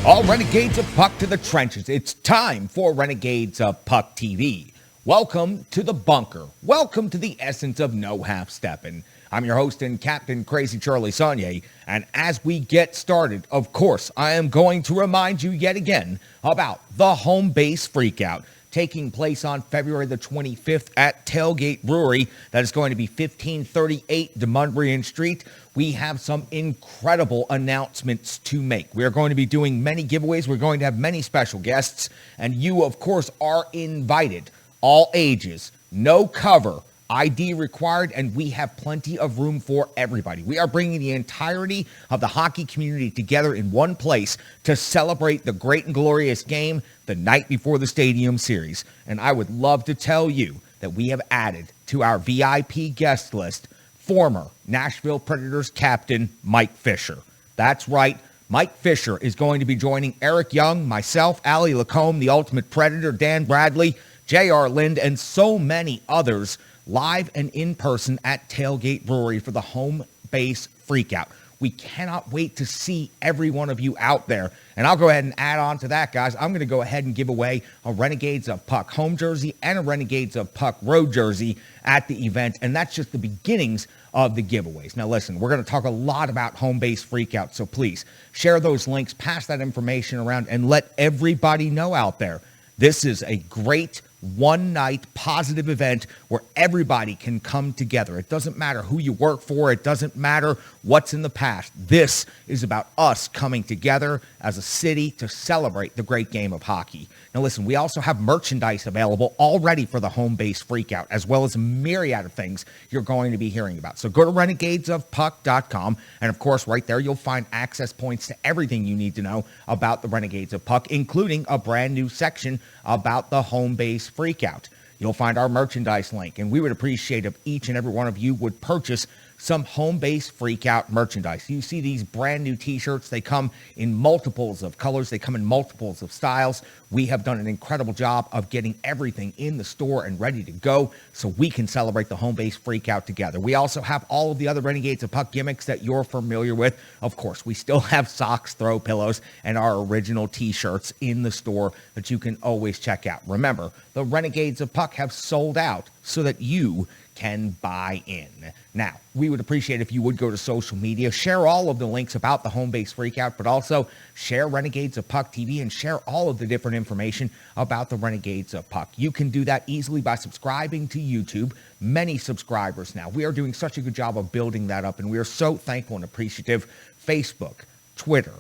All Renegades of Puck to the trenches. It's time for Renegades of Puck TV. Welcome to the bunker. Welcome to the essence of no half-stepping. I'm your host and captain, Crazy Charlie Saunier, and as we get started, of course, I am going to remind you yet again about the HOMEBASE FREAKOUT, taking place on February the 25th at Tailgate Brewery. That is going to be 1538 DeMondrian Street. We have some incredible announcements to make. We are going to be doing many giveaways. We're going to have many special guests. And you, of course, are invited. All ages, no cover, ID required, and we have plenty of room for everybody. We are bringing the entirety of the hockey community together in one place to celebrate the great and glorious game the night before the Stadium Series. And I would love to tell you that we have added to our VIP guest list former Nashville Predators captain Mike Fisher. That's right, Mike Fisher is going to be joining Eric Young, myself, Allie Lacombe, the Ultimate Predator, Dan Bradley, J.R. Lind, and so many others live and in person at Tailgate Brewery for the HOMEBASE FREAKOUT. We cannot wait to see every one of you out there. And I'll go ahead and add on to that, guys. I'm going to go ahead and give away a Renegades of Puck home jersey and a Renegades of Puck road jersey at the event. And that's just the beginnings of the giveaways. Now, listen, we're going to talk a lot about HOMEBASE FREAKOUT. So please share those links, pass that information around, and let everybody know out there. This is a great one-night positive event where everybody can come together. It doesn't matter who you work for. It doesn't matter what's in the past. This is about us coming together as a city to celebrate the great game of hockey. Now listen, we also have merchandise available already for the HOMEBASE FREAKOUT, as well as a myriad of things you're going to be hearing about. So go to renegadesofpuck.com, and of course right there you'll find access points to everything you need to know about the Renegades of Puck, including a brand new section about the HOMEBASE FREAKOUT. You'll find our merchandise link, and we would appreciate if each and every one of you would purchase some HOMEBASE FREAKOUT merchandise. You see these brand new t-shirts. They come in multiples of colors. They come in multiples of styles. We have done an incredible job of getting everything in the store and ready to go so we can celebrate the HOMEBASE FREAKOUT together. We also have all of the other Renegades of Puck gimmicks that you're familiar with. Of course, we still have socks, throw pillows, and our original t-shirts in the store that you can always check out. Remember, the Renegades of Puck have sold out so that you can buy in. Now, we would appreciate if you would go to social media, share all of the links about the HOMEBASE FREAKOUT, but also share Renegades of Puck TV and share all of the different information about the Renegades of Puck. You can do that easily by subscribing to YouTube. Many subscribers now. We are doing such a good job of building that up, and we are so thankful and appreciative. Facebook, Twitter,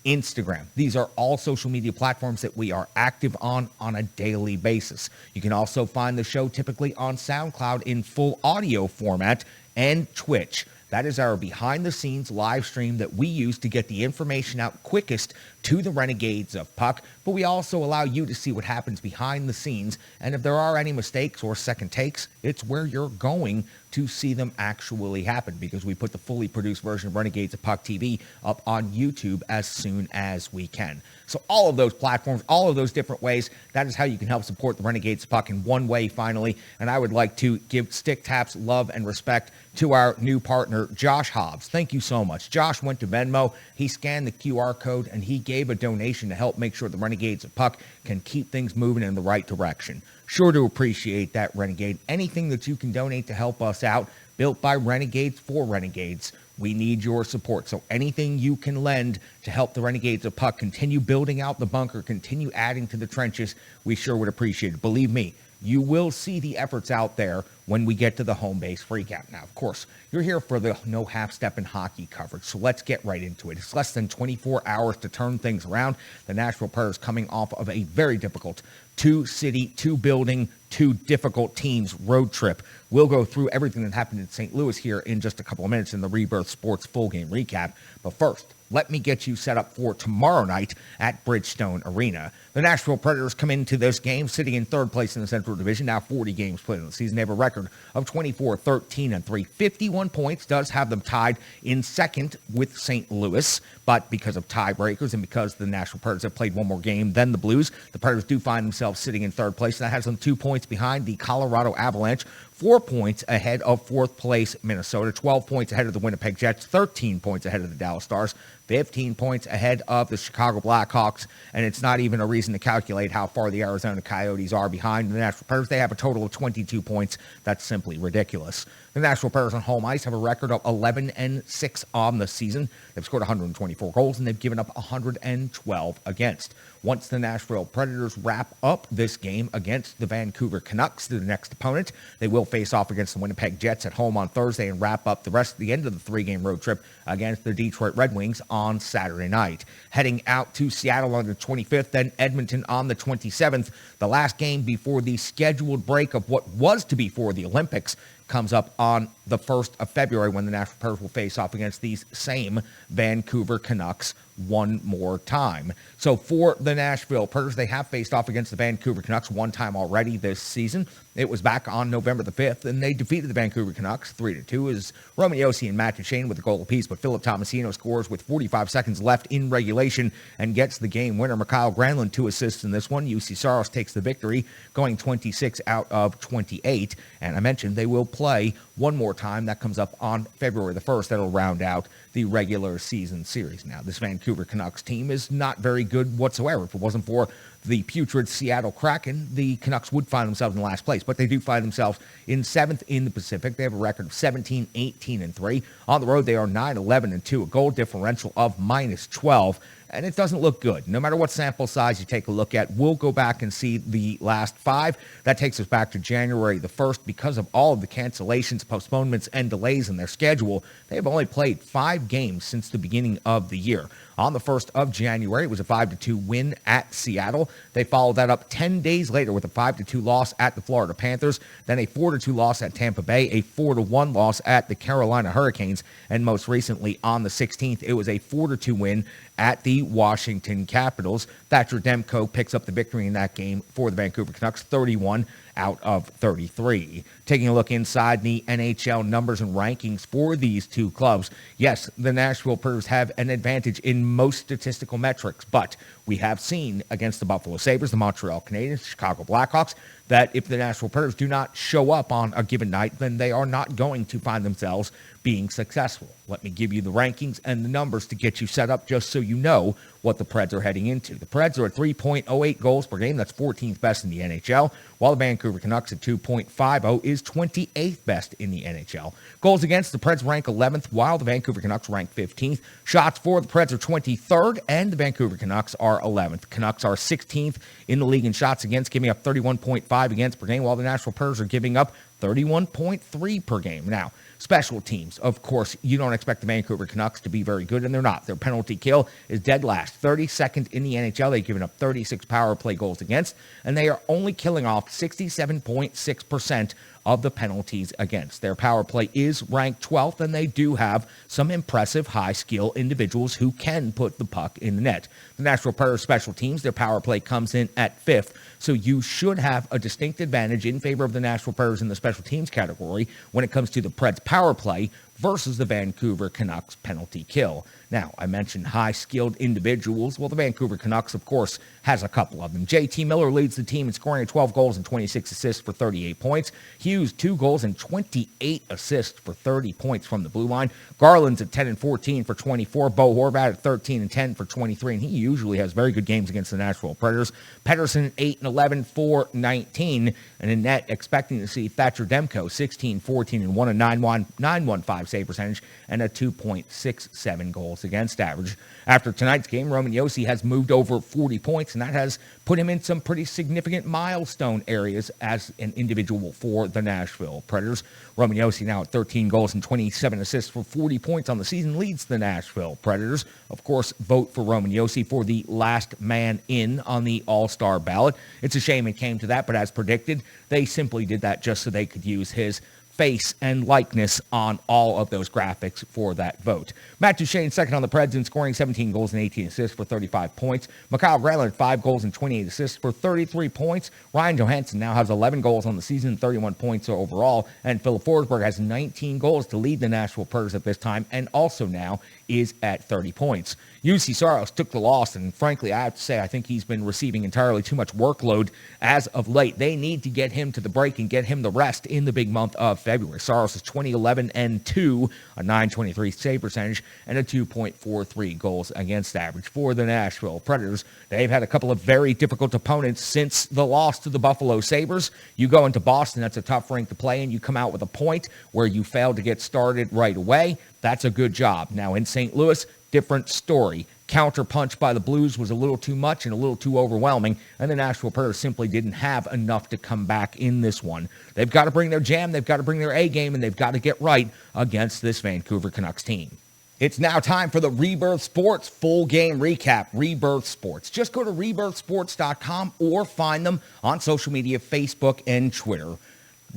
Instagram. These are all social media platforms that we are active on a daily basis. You can also find the show typically on SoundCloud in full audio format and Twitch. That is our behind-the-scenes live stream that we use to get the information out quickest to the Renegades of Puck, but we also allow you to see what happens behind the scenes, and if there are any mistakes or second takes, it's where you're going to see them actually happen, because we put the fully produced version of Renegades of Puck TV up on YouTube as soon as we can. So all of those platforms, all of those different ways, that is how you can help support the Renegades of Puck in one way, finally. And I would like to give stick taps, love, and respect to our new partner, Josh Hobbs. Thank you so much. Josh went to Venmo, he scanned the QR code, and he gave a donation to help make sure the Renegades of Puck can keep things moving in the right direction. Sure to appreciate that, Renegade. Anything that you can donate to help us out, built by Renegades for Renegades, we need your support. So anything you can lend to help the Renegades of Puck continue building out the bunker, continue adding to the trenches, we sure would appreciate it. Believe me, you will see the efforts out there when we get to the HOMEBASE FREAKOUT. Now, of course, you're here for the no half-step in hockey coverage, so let's get right into it. It's less than 24 hours to turn things around. The Nashville Predators coming off of a very difficult two-city, two-building, two difficult teams road trip. We'll go through everything that happened in St. Louis here in just a couple of minutes in the Rebirth Sports full game recap. But first, let me get you set up for tomorrow night at Bridgestone Arena. The Nashville Predators come into this game sitting in third place in the Central Division, now 40 games played in the season. They have a record of 24-13-3. 51 points does have them tied in second with St. Louis, but because of tiebreakers and because the Nashville Predators have played one more game than the Blues, the Predators do find themselves sitting in third place. That has them 2 points behind the Colorado Avalanche 4 points ahead of fourth place Minnesota, 12 points ahead of the Winnipeg Jets, 13 points ahead of the Dallas Stars, 15 points ahead of the Chicago Blackhawks, and it's not even a reason to calculate how far the Arizona Coyotes are behind the Nashville Predators. They have a total of 22 points. That's simply ridiculous. The Nashville Predators on home ice have a record of 11-6 on the season. They've scored 124 goals, and they've given up 112 against. Once the Nashville Predators wrap up this game against the Vancouver Canucks, the next opponent, they will face off against the Winnipeg Jets at home on Thursday and wrap up the end of the three-game road trip against the Detroit Red Wings on Saturday night. Heading out to Seattle on the 25th, then Edmonton on the 27th. The last game before the scheduled break of what was to be for the Olympics comes up on the 1st of February when the Nashville Predators will face off against these same Vancouver Canucks one more time. So for the Nashville Predators, they have faced off against the Vancouver Canucks one time already this season. It was back on November the 5th, and they defeated the Vancouver Canucks 3-2 as Roman Josi and Matt Duchene with a goal apiece, but Philip Tomasino scores with 45 seconds left in regulation and gets the game winner. Mikhail Granlund 2 assists in this one. UC Saros takes the victory, going 26 out of 28. And I mentioned they will play one more time. That comes up on February the 1st. That'll round out the regular season series. Now, this Vancouver Canucks team is not very good whatsoever. If it wasn't for the putrid Seattle Kraken, the Canucks would find themselves in last place, but they do find themselves in 7th in the Pacific. They have a record of 17-18-3. On the road, they are 9-11-2, a goal differential of -12. And it doesn't look good. No matter what sample size you take a look at, we'll go back and see the last 5. That takes us back to January the 1st. Because of all of the cancellations, postponements, and delays in their schedule, they have only played 5 games since the beginning of the year. On the 1st of January, it was a 5-2 win at Seattle. They followed that up 10 days later with a 5-2 loss at the Florida Panthers, then a 4-2 loss at Tampa Bay, a 4-1 loss at the Carolina Hurricanes, and most recently on the 16th, it was a 4-2 win at the Washington Capitals. Thatcher Demko picks up the victory in that game for the Vancouver Canucks, 31 out of 33. Taking a look inside the NHL numbers and rankings for these two clubs, yes, the Nashville Predators have an advantage in most statistical metrics, but we have seen against the Buffalo Sabres, the Montreal Canadiens, the Chicago Blackhawks, that if the Nashville Predators do not show up on a given night, then they are not going to find themselves being successful. Let me give you the rankings and the numbers to get you set up just so you know what the Preds are heading into. The Preds are at 3.08 goals per game. That's 14th best in the NHL, while the Vancouver Canucks at 2.50 is 28th best in the NHL. Goals against, the Preds rank 11th, while the Vancouver Canucks rank 15th. Shots for, the Preds are 23rd, and the Vancouver Canucks are 11th. Canucks are 16th in the league in shots against, giving up 31.5 against per game, while the Nashville Predators are giving up 31.3 per game. Now, special teams, of course, you don't expect the Vancouver Canucks to be very good, and they're not. Their penalty kill is dead last, 32nd in the NHL. They've given up 36 power play goals against, and they are only killing off 67.6% of the penalties against. Their power play is ranked 12th, and they do have some impressive high-skill individuals who can put the puck in the net. The Nashville Predators special teams, their power play comes in at 5th, so you should have a distinct advantage in favor of the Nashville Predators in the special teams category when it comes to the Preds power play versus the Vancouver Canucks penalty kill. Now, I mentioned high-skilled individuals. Well, the Vancouver Canucks, of course, has a couple of them. JT Miller leads the team in scoring at 12 goals and 26 assists for 38 points. Hughes, 2 goals and 28 assists for 30 points from the blue line. Garland's at 10 and 14 for 24. Bo Horvat at 13 and 10 for 23, and he usually has very good games against the Nashville Predators. Pedersen, 8 and 11 for 19, and in net, expecting to see Thatcher Demko, 16, 14, and 1, a 9.15 save percentage, and a 2.67 goals against average. After tonight's game, Roman Josi has moved over 40 points, and that has put him in some pretty significant milestone areas as an individual for the Nashville Predators. Roman Josi now at 13 goals and 27 assists for 40 points on the season, leads the Nashville Predators. Of course, vote for Roman Josi for the last man in on the All-Star ballot. It's a shame it came to that, but as predicted, they simply did that just so they could use his face and likeness on all of those graphics for that vote. Matt Duchene second on the Preds in scoring, 17 goals and 18 assists for 35 points. Mikhail Granlund, 5 goals and 28 assists for 33 points. Ryan Johansson now has 11 goals on the season, 31 points overall. And Philip Forsberg has 19 goals to lead the Nashville Predators at this time, and also now is at 30 points. UC Saros took the loss, and frankly, I have to say, I think he's been receiving entirely too much workload as of late. They need to get him to the break and get him the rest in the big month of February. Saros is 20-11-2, a .923 save percentage, and a 2.43 goals against average for the Nashville Predators. They've had a couple of very difficult opponents since the loss to the Buffalo Sabres. You go into Boston, that's a tough rink to play in. You come out with a point where you failed to get started right away. That's a good job. Now in St. Louis, different story. Counterpunch by the Blues was a little too much and a little too overwhelming, and the Nashville Predators simply didn't have enough to come back in this one. They've got to bring their jam, they've got to bring their A game, and they've got to get right against this Vancouver Canucks team. It's now time for the Rebirth Sports full game recap. Rebirth Sports. Just go to rebirthsports.com or find them on social media, Facebook and Twitter.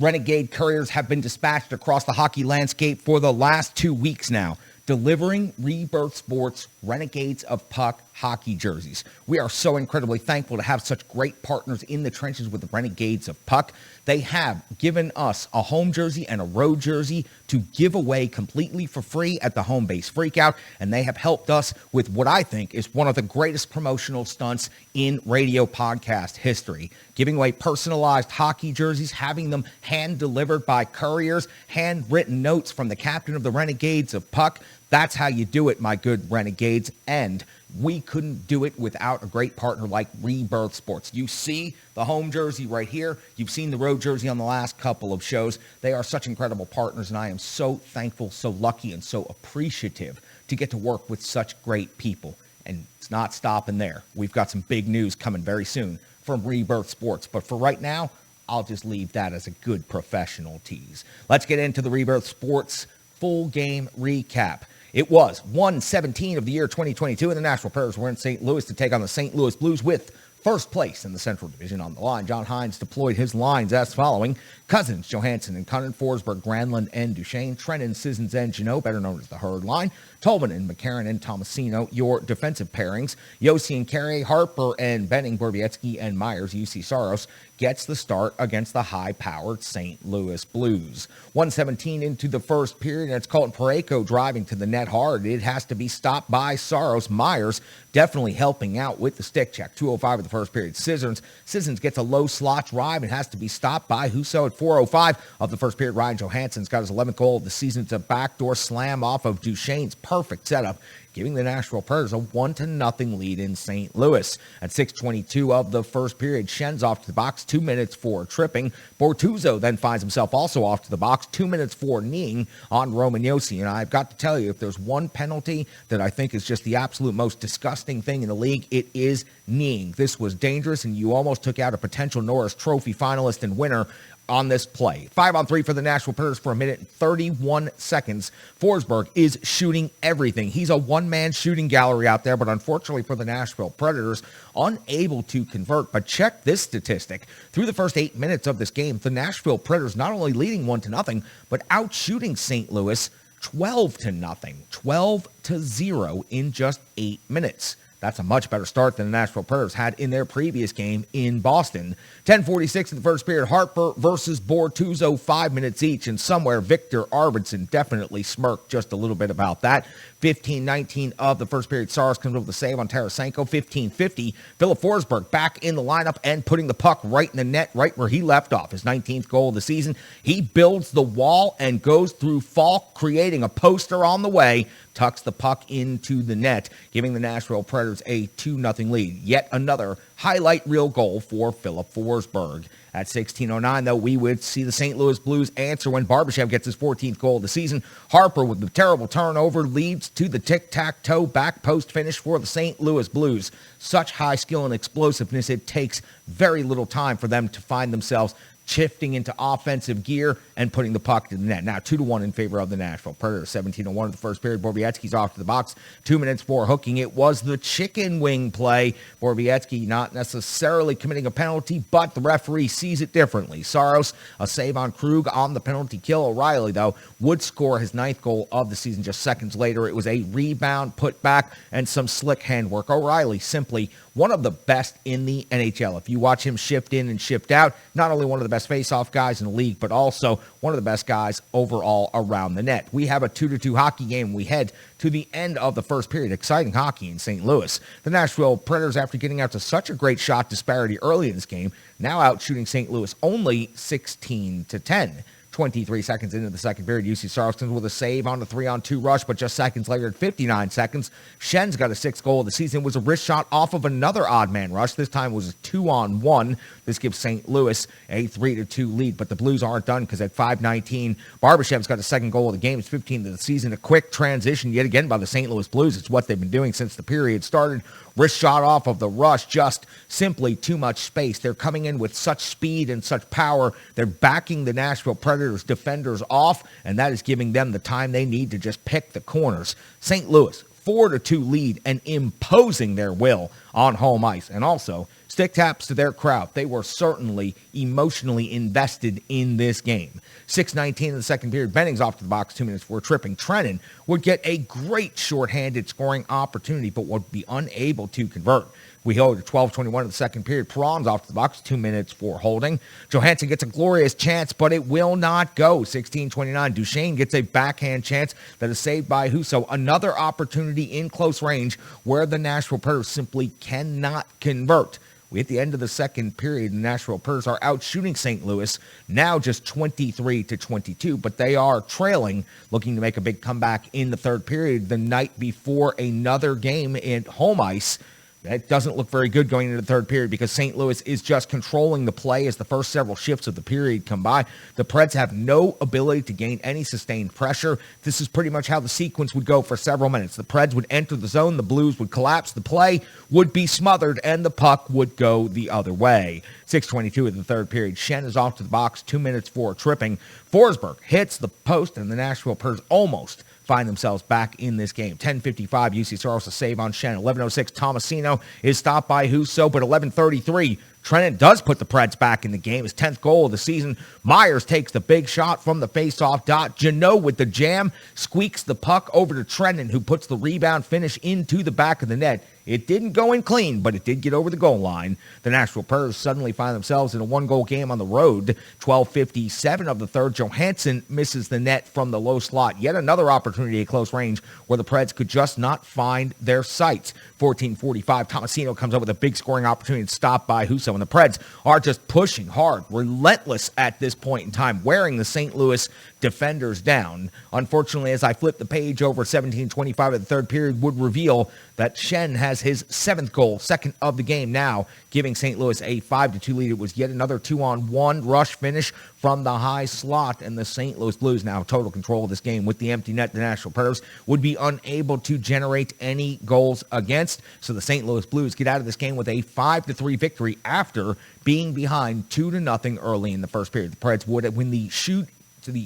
Renegade couriers have been dispatched across the hockey landscape for the last 2 weeks now, delivering Rebirth Sports Renegades of Puck hockey jerseys. We are so incredibly thankful to have such great partners in the trenches with the Renegades of Puck. They have given us a home jersey and a road jersey to give away completely for free at the HOMEBASE FREAKOUT, and they have helped us with what I think is one of the greatest promotional stunts in radio podcast history. Giving away personalized hockey jerseys, having them hand-delivered by couriers, handwritten notes from the captain of the Renegades of Puck. That's how you do it, my good Renegades, and we couldn't do it without a great partner like Rebirth Sports. You see the home jersey right here. You've seen the road jersey on the last couple of shows. They are such incredible partners, and I am so thankful, so lucky, and so appreciative to get to work with such great people. And it's not stopping there. We've got some big news coming very soon from Rebirth Sports. But for right now, I'll just leave that as a good professional tease. Let's get into the Rebirth Sports full game recap. It was 1/17 of the year 2022, and the Nashville Predators were in St. Louis to take on the St. Louis Blues with first place in the Central Division on the line. John Hines deployed his lines as following: Cousins, Johansson, and Cunnin, Forsberg, Granlund, and Duchene, Trennan, Sissons, and Jeannot, better known as the Herd line, Tolman and McCarron and Tomasino, your defensive pairings, Yossi and Carey, Harper and Benning, Borowiecki and Myers. UC Saros gets the start against the high-powered St. Louis Blues. 1:17 into the first period, and it's Colton Parayko driving to the net hard. It has to be stopped by Saros. Myers definitely helping out with the stick check. 2:05 of the first period. Sissons gets a low slot drive and has to be stopped by Husso at 4:05 of the first period. Ryan Johansson's got his 11th goal of the season. It's a backdoor slam off of Duchene's perfect setup, giving the Nashville Predators a 1-0 lead in St. Louis. At 6:22 of the first period, Schen's off to the box, 2 minutes for tripping. Bortuzzo then finds himself also off to the box, 2 minutes for kneeing on Roman Josi. And I've got to tell you, if there's one penalty that I think is just the absolute most disgusting thing in the league, it is kneeing. This was dangerous, and you almost took out a potential Norris Trophy finalist and winner on this play. 5-on-3 for the Nashville Predators for 1 minute and 31 seconds. Forsberg is shooting everything. He's a one-man shooting gallery out there, but unfortunately for the Nashville Predators, unable to convert. But check this statistic. Through the first 8 minutes of this game, the Nashville Predators not only leading 1-0, but out-shooting St. Louis 12-0. 12-0 in just 8 minutes. That's a much better start than the Nashville Predators had in their previous game in Boston. 10:46 in the first period. Harper versus Bortuzzo, 5 minutes each. And somewhere Victor Arvidsson definitely smirked just a little bit about that. 15:19 of the first period. Saros comes over the save on Tarasenko. 15:50. Philip Forsberg back in the lineup and putting the puck right in the net, right where he left off. His 19th goal of the season. He builds the wall and goes through Falk, creating a poster on the way. Tucks the puck into the net, giving the Nashville Predators a 2-0 lead. Yet another highlight reel goal for Philip Forsberg. At 16:09, though, we would see the St. Louis Blues answer when Barbashev gets his 14th goal of the season. Harper, with the terrible turnover, leads to the tic-tac-toe back post finish for the St. Louis Blues. Such high skill and explosiveness, it takes very little time for them to find themselves shifting into offensive gear and putting the puck to the net. Now 2-1 in favor of the Nashville Predators. 17-1 in the first period. Borowiecki's off to the box. 2 minutes for hooking. It was the chicken wing play. Borowiecki not necessarily committing a penalty, but the referee sees it differently. Saros, a save on Krug on the penalty kill. O'Reilly, though, would score his 9th goal of the season just seconds later. It was a rebound, put back, and some slick handwork. O'Reilly simply one of the best in the NHL. If you watch him shift in and shift out, not only one of the best face-off guys in the league, but also one of the best guys overall around the net. We have a 2-2 hockey game. We head to the end of the first period. Exciting hockey in St. Louis. The Nashville Predators, after getting out to such a great shot disparity early in this game, now out shooting St. Louis only 16-10. 23 seconds into the second period, UC Saros with a save on the 3-on-2 rush, but just seconds later at 59 seconds, Schen's got a 6th goal of the season. It was a wrist shot off of another odd man rush. This time it was a 2-on-1. This gives St. Louis a 3-2 lead, but the Blues aren't done because at 5:19, Barbashev's got a 2nd goal of the game. It's 15th of the season. A quick transition yet again by the St. Louis Blues. It's what they've been doing since the period started. Wrist shot off of the rush, just simply too much space. They're coming in with such speed and such power. They're backing the Nashville Predators defenders off, and that is giving them the time they need to just pick the corners. St. Louis, 4-2 lead and imposing their will on home ice. And also, stick taps to their crowd. They were certainly emotionally invested in this game. 6:19 in the second period. Benning's off to the box, 2 minutes before tripping. Trennan would get a great shorthanded scoring opportunity, but would be unable to convert. We go to 12:21 in the second period. Perron's off to the box, 2 minutes for holding. Johansson gets a glorious chance, but it will not go. 16:29. Duchesne gets a backhand chance that is saved by Husso. Another opportunity in close range where the Nashville Predators simply cannot convert. We hit the end of the second period, the Nashville Predators are out shooting St. Louis, now just 23-22, but they are trailing, looking to make a big comeback in the third period the night before another game in home ice. That doesn't look very good going into the third period because St. Louis is just controlling the play as the first several shifts of the period come by. The Preds have no ability to gain any sustained pressure. This is pretty much how the sequence would go for several minutes. The Preds would enter the zone, the Blues would collapse, the play would be smothered, and the puck would go the other way. 6:22 of the third period. Schenn is off to the box, 2 minutes for tripping. Forsberg hits the post, and the Nashville Predators almost find themselves back in this game. 10:55, UC Saros a save on Schenn. 11:06, Tomasino is stopped by Husso, but 11:33, Trennan does put the Preds back in the game. His 10th goal of the season. Myers takes the big shot from the face-off dot. Janot with the jam squeaks the puck over to Trennan, who puts the rebound finish into the back of the net. It didn't go in clean, but it did get over the goal line. The Nashville Predators suddenly find themselves in a one-goal game on the road. 12:57 of the third. Johansson misses the net from the low slot. Yet another opportunity at close range where the Preds could just not find their sights. 14:45. Tomasino comes up with a big scoring opportunity stopped by Husso, and the Preds are just pushing hard, relentless at this point in time, wearing the St. Louis defenders down. Unfortunately, as I flip the page over 17:25 of the third period, would reveal that Schenn has his 7th goal, 2nd of the game now, giving St. Louis a 5-2 lead. It was yet another 2-on-1 rush finish from the high slot, and the St. Louis Blues now have total control of this game. With the empty net, the Nashville Predators would be unable to generate any goals against, so the St. Louis Blues get out of this game with a 5-3 victory after being behind 2-0 early in the first period. The Preds would win the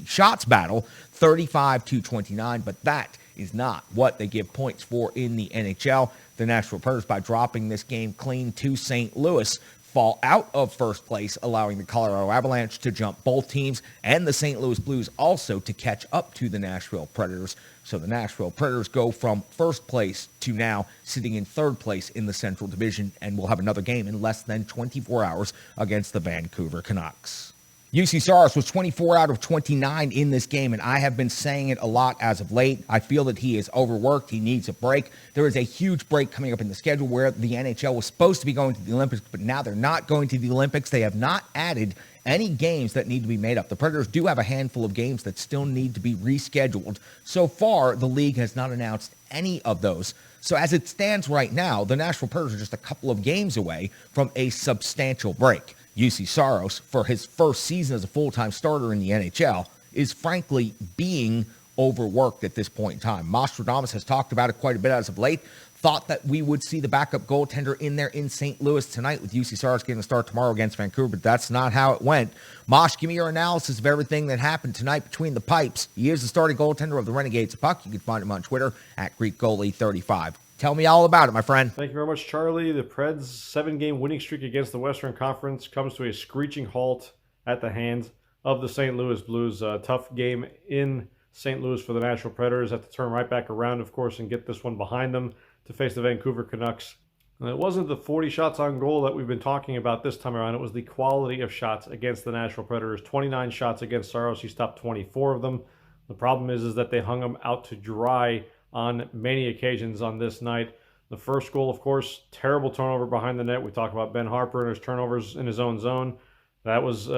shots battle 35-29, but that is not what they give points for in the NHL. The Nashville Predators, by dropping this game clean to St. Louis, fall out of first place, allowing the Colorado Avalanche to jump both teams and the St. Louis Blues also to catch up to the Nashville Predators. So the Nashville Predators go from first place to now sitting in third place in the Central Division, and will have another game in less than 24 hours against the Vancouver Canucks. UC Saros was 24 out of 29 in this game, and I have been saying it a lot as of late. I feel that he is overworked. He needs a break. There is a huge break coming up in the schedule where the NHL was supposed to be going to the Olympics, but now they're not going to the Olympics. They have not added any games that need to be made up. The Predators do have a handful of games that still need to be rescheduled. So far, the league has not announced any of those. So as it stands right now, the Nashville Predators are just a couple of games away from a substantial break. UC Saros, for his first season as a full-time starter in the NHL, is frankly being overworked at this point in time. Nostradamus has talked about it quite a bit as of late. Thought that we would see the backup goaltender in there in St. Louis tonight, with UC Saros getting a start tomorrow against Vancouver, but that's not how it went. Mosh, give me your analysis of everything that happened tonight between the pipes. He is the starting goaltender of the Renegades of Puck. You can find him on Twitter at GreekGoalie35. Tell me all about it, my friend. Thank you very much, Charlie. The Preds' 7-game winning streak against the Western Conference comes to a screeching halt at the hands of the St. Louis Blues. A tough game in St. Louis for the Nashville Predators. Have to turn right back around, of course, and get this one behind them to face the Vancouver Canucks. And it wasn't the 40 shots on goal that we've been talking about this time around. It was the quality of shots against the Nashville Predators. 29 shots against Saros. He stopped 24 of them. The problem is that they hung him out to dry on many occasions on this night. The first goal, of course, terrible turnover behind the net. We talk about Ben Harper and his turnovers in his own zone. That was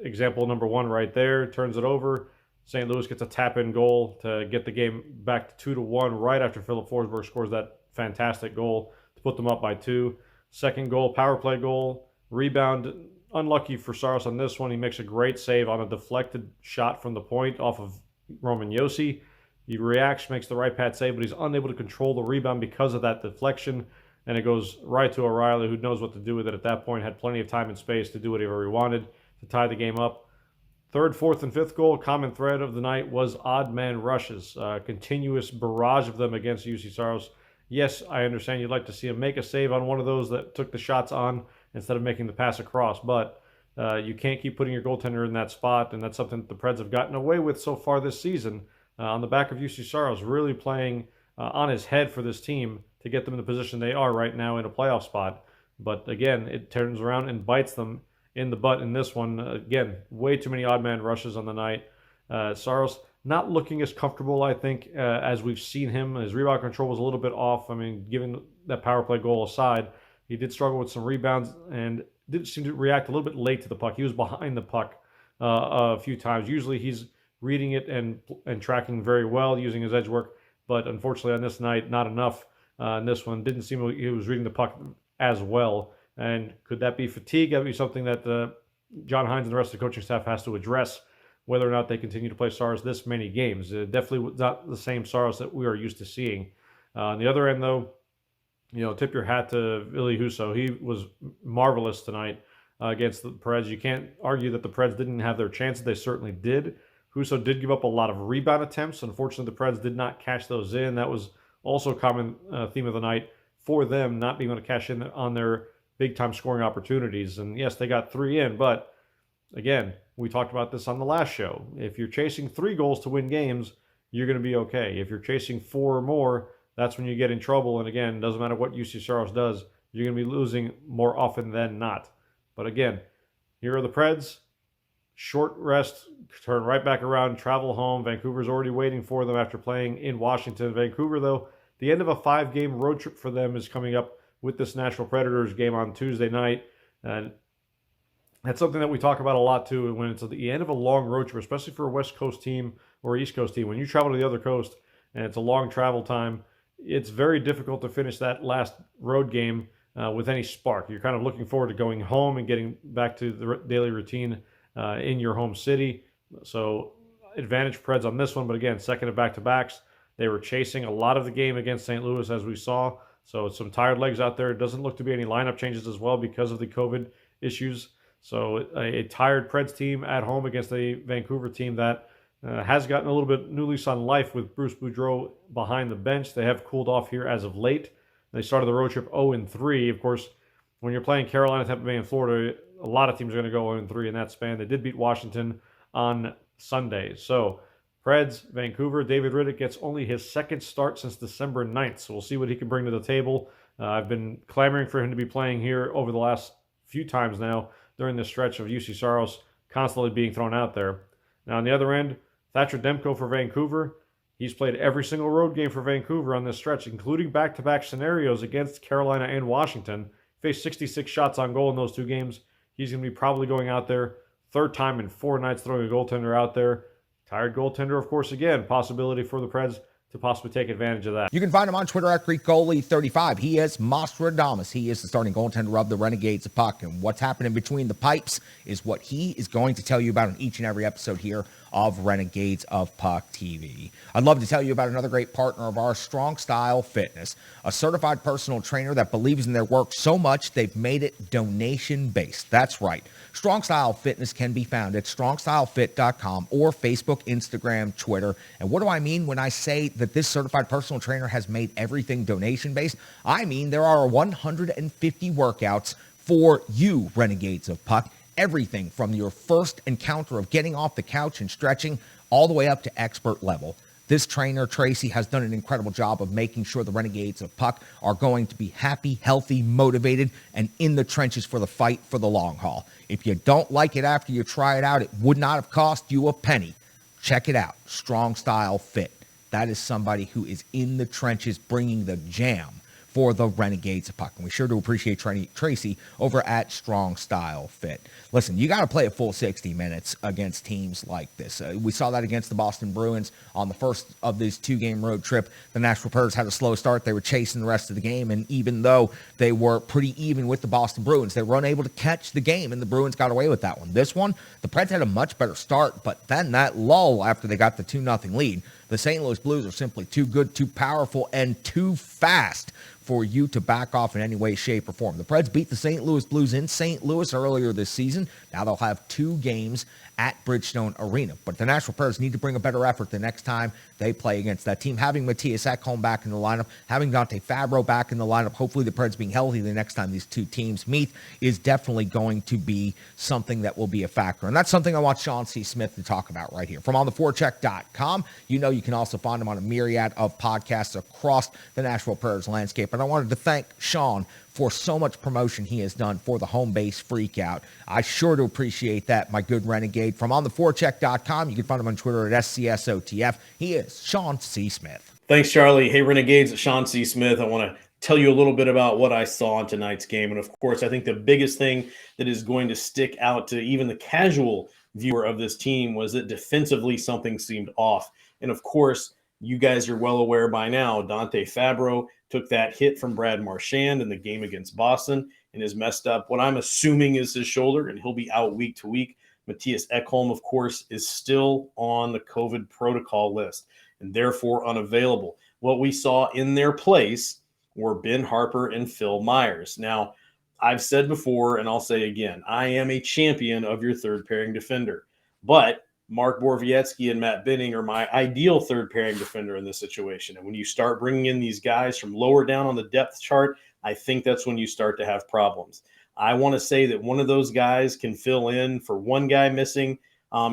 example number one right there. Turns it over. St. Louis gets a tap-in goal to get the game back to 2-1 right after Philip Forsberg scores that fantastic goal to put them up by 2. Second goal, power play goal, rebound. Unlucky for Saros on this one. He makes a great save on a deflected shot from the point off of Roman Josi. He reacts, makes the right pad save, but he's unable to control the rebound because of that deflection, and it goes right to O'Reilly, who knows what to do with it at that point, had plenty of time and space to do whatever he wanted to tie the game up. Third, fourth, and fifth goal, common thread of the night was odd man rushes. Continuous barrage of them against UC Saros. Yes, I understand you'd like to see him make a save on one of those that took the shots on instead of making the pass across, but you can't keep putting your goaltender in that spot, and that's something that the Preds have gotten away with so far this season. On the back of UC Saros, really playing on his head for this team to get them in the position they are right now in a playoff spot. But again, it turns around and bites them in the butt in this one. Again, way too many odd man rushes on the night. Saros not looking as comfortable, I think, as we've seen him. His rebound control was a little bit off. I mean, given that power play goal aside, he did struggle with some rebounds and did seem to react a little bit late to the puck. He was behind the puck a few times. Usually he's reading it and tracking very well using his edge work, but unfortunately on this night, not enough. In this one, didn't seem like he was reading the puck as well. And could that be fatigue? That would be something that John Hines and the rest of the coaching staff has to address, whether or not they continue to play Saros this many games. Definitely not the same Saros that we are used to seeing. On the other end, though, tip your hat to Ville Husso. He was marvelous tonight against the Preds. You can't argue that the Preds didn't have their chances. They certainly did. Husso did give up a lot of rebound attempts. Unfortunately, the Preds did not cash those in. That was also a common theme of the night for them, not being able to cash in on their big-time scoring opportunities. And yes, they got 3 in, but again, we talked about this on the last show. If you're chasing 3 goals to win games, you're going to be okay. If you're chasing 4 or more, that's when you get in trouble. And again, it doesn't matter what UC Saros does, you're going to be losing more often than not. But again, here are the Preds. Short rest, turn right back around, travel home. Vancouver's already waiting for them after playing in Washington. Vancouver, though, the end of a 5-game road trip for them is coming up with this Nashville Predators game on Tuesday night. And that's something that we talk about a lot, too, when it's at the end of a long road trip, especially for a West Coast team or East Coast team. When you travel to the other coast and it's a long travel time, it's very difficult to finish that last road game with any spark. You're kind of looking forward to going home and getting back to the daily routine in your home city. So advantage Preds on this one, but again, second of back-to-backs. They were chasing a lot of the game against St. Louis, as we saw. So some tired legs out there. It doesn't look to be any lineup changes as well because of the COVID issues. So a tired Preds team at home against a Vancouver team that has gotten a little bit new lease on life with Bruce Boudreau behind the bench. They have cooled off here as of late. They started the road trip 0-3. Of course, when you're playing Carolina, Tampa Bay, and Florida, a lot of teams are going to go 0-3 in that span. They did beat Washington on Sunday. So Preds, Vancouver, David Riddick gets only his second start since December 9th. So we'll see what he can bring to the table. I've been clamoring for him to be playing here over the last few times now during this stretch of UC Saros constantly being thrown out there. Now on the other end, Thatcher Demko for Vancouver. He's played every single road game for Vancouver on this stretch, including back-to-back scenarios against Carolina and Washington. Faced 66 shots on goal in those 2 games. He's going to be probably going out there third time in 4 nights throwing a goaltender out there. Tired goaltender, of course, again, possibility for the Preds to possibly take advantage of that. You can find him on Twitter at GreekGoalie35. He is Nostradamus. He is the starting goaltender of the Renegades of Puck. And what's happening between the pipes is what he is going to tell you about in each and every episode here of Renegades of Puck TV. I'd love to tell you about another great partner of ours, Strong Style Fitness, a certified personal trainer that believes in their work so much they've made it donation-based. That's right. Strong Style Fitness can be found at strongstylefit.com or Facebook, Instagram, Twitter. And what do I mean when I say that this certified personal trainer has made everything donation-based? I mean there are 150 workouts for you, Renegades of Puck. Everything from your first encounter of getting off the couch and stretching all the way up to expert level. This trainer, Tracy, has done an incredible job of making sure the Renegades of Puck are going to be happy, healthy, motivated, and in the trenches for the fight for the long haul. If you don't like it after you try it out, it would not have cost you a penny. Check it out, Strong Style Fit. That is somebody who is in the trenches bringing the jam for the Renegades of Puck. And we sure do appreciate Tracy over at Strong Style Fit. Listen, you got to play a full 60 minutes against teams like this. We saw that against the Boston Bruins on the first of this two-game road trip. The Nashville Preds had a slow start. They were chasing the rest of the game, and even though they were pretty even with the Boston Bruins, they were unable to catch the game, and the Bruins got away with that one. This one, the Preds had a much better start, but then that lull after they got the 2-0 lead, the St. Louis Blues are simply too good, too powerful, and too fast for you to back off in any way, shape, or form. The Preds beat the St. Louis Blues in St. Louis earlier this season. Now they'll have 2 games at Bridgestone Arena. But the Nashville Preds need to bring a better effort the next time they play against that team. Having Matthias Ekholm back in the lineup, having Dante Fabro back in the lineup, hopefully the Preds being healthy the next time these two teams meet is definitely going to be something that will be a factor. And that's something I want Sean C. Smith to talk about right here. From ontheforecheck.com, you know you can also find him on a myriad of podcasts across the Nashville Preds landscape. And I wanted to thank Sean for so much promotion he has done for the HOMEBASE FREAKOUT. I sure do appreciate that, my good renegade. From ontheforecheck.com, you can find him on Twitter at SCSOTF. He is Sean C. Smith. Thanks, Charlie. Hey, Renegades, Sean C. Smith. I want to tell you a little bit about what I saw in tonight's game. And of course, I think the biggest thing that is going to stick out to even the casual viewer of this team was that defensively something seemed off. And of course, you guys are well aware by now, Dante Fabro took that hit from Brad Marchand in the game against Boston and has messed up what I'm assuming is his shoulder, and he'll be out week to week. Matthias Ekholm, of course, is still on the COVID protocol list and therefore unavailable. What we saw in their place were Ben Harpur and Phil Myers. Now, I've said before, and I'll say again, I am a champion of your third pairing defender, but Mark Borowiecki and Matt Benning are my ideal third pairing defender in this situation. And when you start bringing in these guys from lower down on the depth chart, I think that's when you start to have problems. I want to say that one of those guys can fill in for one guy missing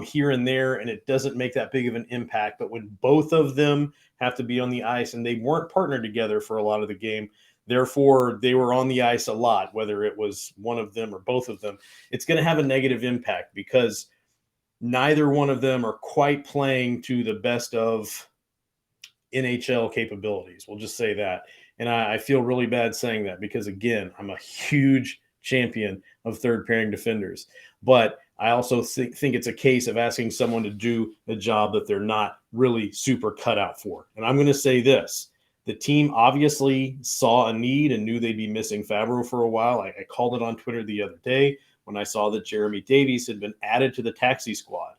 here and there, and it doesn't make that big of an impact. But when both of them have to be on the ice, and they weren't partnered together for a lot of the game, therefore they were on the ice a lot, whether it was one of them or both of them, it's going to have a negative impact because neither one of them are quite playing to the best of NHL capabilities. We'll just say that. And I feel really bad saying that because, again, I'm a huge champion of third pairing defenders. But I also think it's a case of asking someone to do a job that they're not really super cut out for. And I'm going to say this. The team obviously saw a need and knew they'd be missing Fabro for a while. I called it on Twitter the other day when I saw that Jeremy Davies had been added to the taxi squad.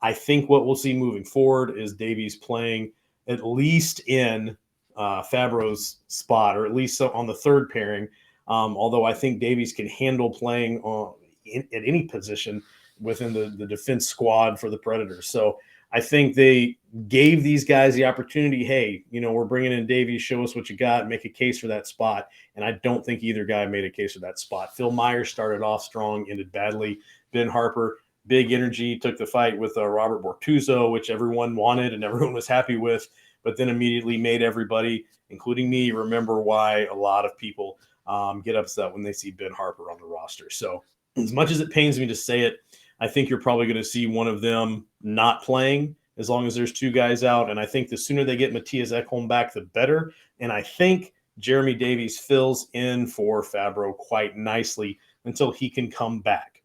I think what we'll see moving forward is Davies playing at least in Fabro's spot, or at least on the third pairing, although I think Davies can handle playing at any position within the defense squad for the Predators. So I think they gave these guys the opportunity, hey, we're bringing in Davies, show us what you got, make a case for that spot. And I don't think either guy made a case for that spot. Phil Myers started off strong, ended badly. Ben Harpur, big energy, took the fight with Robert Bortuzzo, which everyone wanted and everyone was happy with, but then immediately made everybody, including me, remember why a lot of people get upset when they see Ben Harpur on the roster. So as much as it pains me to say it, I think you're probably going to see one of them not playing as long as there's two guys out. And I think the sooner they get Matthias Ekholm back, the better. And I think Jeremy Davies fills in for Fabro quite nicely until he can come back.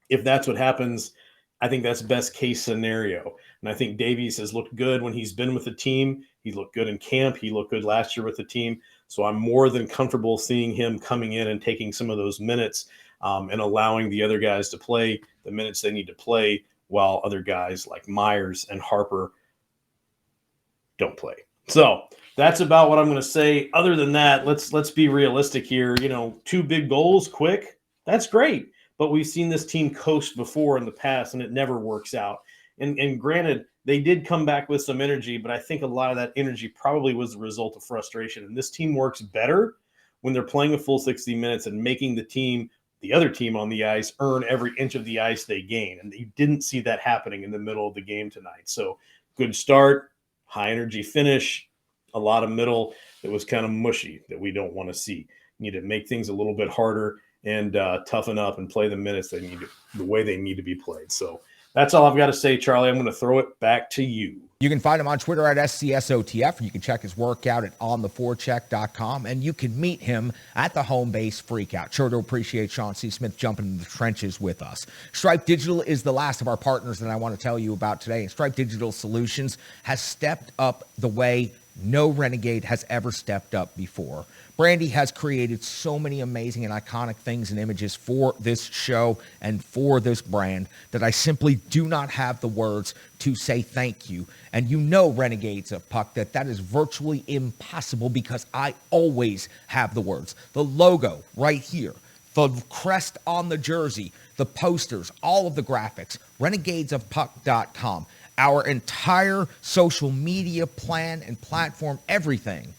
If that's what happens, I think that's best case scenario. And I think Davies has looked good when he's been with the team. He looked good in camp. He looked good last year with the team. So I'm more than comfortable seeing him coming in and taking some of those minutes and allowing the other guys to play the minutes they need to play while other guys like Myers and Harper don't play. So that's about what I'm going to say. Other than that, let's be realistic here. 2 big goals quick, that's great. But we've seen this team coast before in the past, and it never works out. And granted, they did come back with some energy, but I think a lot of that energy probably was the result of frustration. And this team works better when they're playing a full 60 minutes and making the other team on the ice, earn every inch of the ice they gain. And you didn't see that happening in the middle of the game tonight. So good start, high energy finish, a lot of middle that was kind of mushy that we don't want to see. You need to make things a little bit harder and toughen up and play the minutes the way they need to be played. So that's all I've got to say, Charlie. I'm going to throw it back to you. You can find him on Twitter at SCSOTF. You can check his workout at ontheforecheck.com, and you can meet him at the HOMEBASE FREAKOUT. Sure to appreciate Sean C. Smith jumping in the trenches with us. Stripe Digital is the last of our partners that I want to tell you about today. And Stripe Digital Solutions has stepped up the way no Renegade has ever stepped up before. Brandy has created so many amazing and iconic things and images for this show and for this brand that I simply do not have the words to say thank you. And Renegades of Puck, that is virtually impossible because I always have the words. The logo right here, the crest on the jersey, the posters, all of the graphics, renegadesofpuck.com. Our entire social media plan and platform, everything,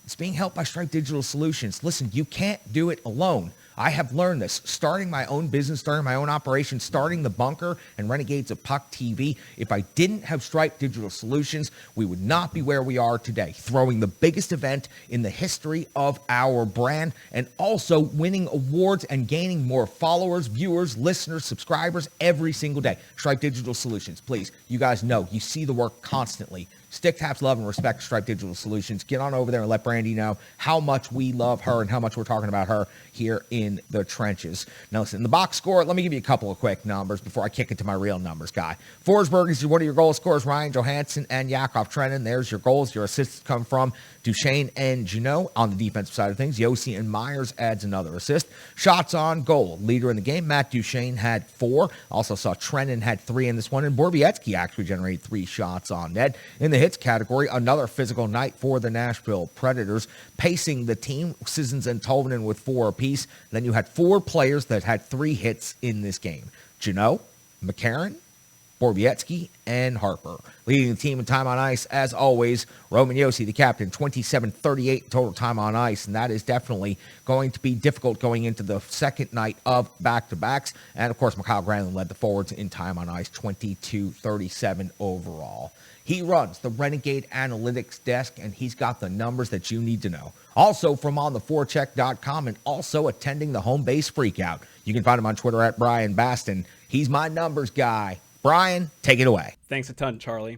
it's being helped by Stripe Digital Solutions. Listen, you can't do it alone. I have learned this. Starting my own business, starting my own operation, starting The Bunker and Renegades of Puck TV. If I didn't have Stripe Digital Solutions, we would not be where we are today. Throwing the biggest event in the history of our brand and also winning awards and gaining more followers, viewers, listeners, subscribers every single day. Stripe Digital Solutions, please. You guys know, you see the work constantly. Stick taps, love, and respect to Stripe Digital Solutions. Get on over there and let Brandy know how much we love her and how much we're talking about her here in the trenches. Now, listen, the box score, let me give you a couple of quick numbers before I kick it to my real numbers guy. Forsberg is one of your goal scorers. Ryan Johansson and Yakov Trenin. There's your goals. Your assists come from Duchesne and Janot. On the defensive side of things, Yossi and Myers adds another assist. Shots on goal. Leader in the game, Matt Duchesne had 4. Also saw Trenin had 3 in this one, and Borowiecki actually generated 3 shots on net. In the hits category, another physical night for the Nashville Predators, pacing the team, Sissons and Tolvanen with 4 apiece. Then you had 4 players that had 3 hits in this game. Janot, McCarron, Borowiecki, and Harper. Leading the team in time on ice, as always, Roman Josi, the captain, 27-38 total time on ice, and that is definitely going to be difficult going into the second night of back-to-backs. And, of course, Mikhail Granlund led the forwards in time on ice, 22-37 overall. He runs the Renegade Analytics desk, and he's got the numbers that you need to know. Also from ontheforecheck.com and also attending the HOMEBASE FREAKOUT. You can find him on Twitter at Brian Baston. He's my numbers guy. Brian, take it away. Thanks a ton, Charlie.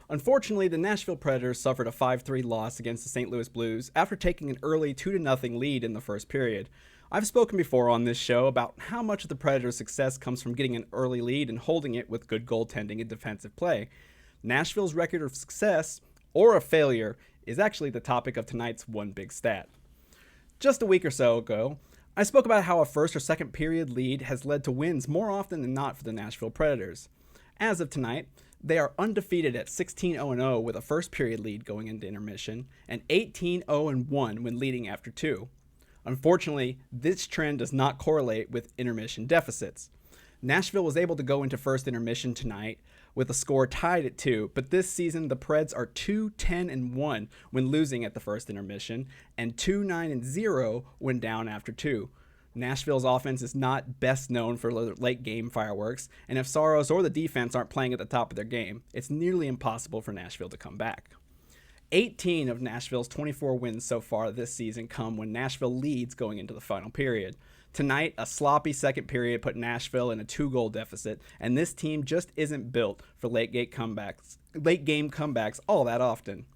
Unfortunately, the Nashville Predators suffered a 5-3 loss against the St. Louis Blues after taking an early 2-0 lead in the first period. I've spoken before on this show about how much of the Predators' success comes from getting an early lead and holding it with good goaltending and defensive play. Nashville's record of success, or a failure, is actually the topic of tonight's One Big Stat. Just a week or so ago, I spoke about how a first or second period lead has led to wins more often than not for the Nashville Predators. As of tonight, they are undefeated at 16-0-0 with a first period lead going into intermission and 18-0-1 when leading after 2. Unfortunately, this trend does not correlate with intermission deficits. Nashville was able to go into first intermission tonight with a score tied at 2, but this season the Preds are 2-10-1 when losing at the first intermission and 2-9-0 when down after 2. Nashville's offense is not best known for late game fireworks, and if Saros or the defense aren't playing at the top of their game, it's nearly impossible for Nashville to come back. 18 of Nashville's 24 wins so far this season come when Nashville leads going into the final period. Tonight, a sloppy second period put Nashville in a 2-goal deficit, and this team just isn't built for late game comebacks all that often.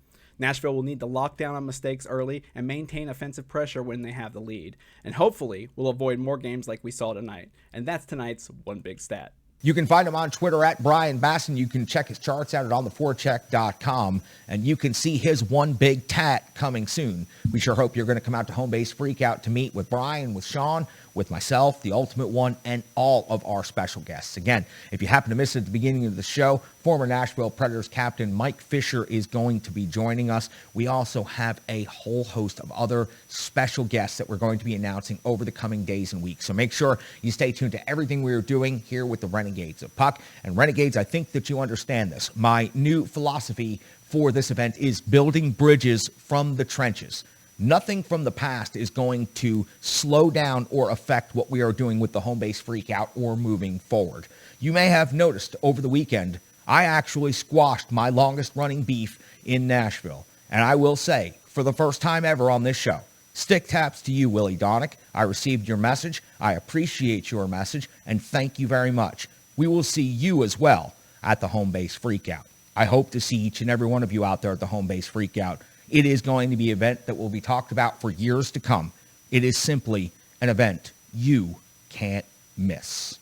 Nashville will need to lock down on mistakes early and maintain offensive pressure when they have the lead, and hopefully will avoid more games like we saw tonight. And that's tonight's One Big Stat. You can find him on Twitter at Brian Basson. You can check his charts out at ontheforecheck.com, and you can see his one big tat coming soon. We sure hope you're going to come out to HOMEBASE FREAKOUT to meet with Brian, with Sean, with myself, the Ultimate One, and all of our special guests. Again, if you happen to miss it at the beginning of the show, former Nashville Predators captain Mike Fisher is going to be joining us. We also have a whole host of other special guests that we're going to be announcing over the coming days and weeks. So make sure you stay tuned to everything we're doing here with the Renegades of Puck. And Renegades, I think that you understand this. My new philosophy for this event is building bridges from the trenches. Nothing from the past is going to slow down or affect what we are doing with the HOMEBASE FREAKOUT or moving forward. You may have noticed over the weekend, I actually squashed my longest running beef in Nashville. And I will say, for the first time ever on this show, stick taps to you, Willie Donick. I received your message. I appreciate your message, and thank you very much. We will see you as well at the HOMEBASE FREAKOUT. I hope to see each and every one of you out there at the HOMEBASE FREAKOUT. It is going to be an event that will be talked about for years to come. It is simply an event you can't miss.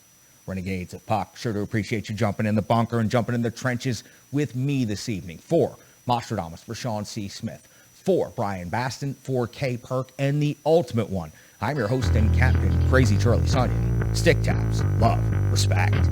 Renegades of Puck, sure to appreciate you jumping in the bunker and jumping in the trenches with me this evening. For Nostradamus, for Sean C. Smith, for Brian Baston, for K. Perk, and the Ultimate One. I'm your host and captain, Crazy Charlie Saunier. Stick taps, love, respect.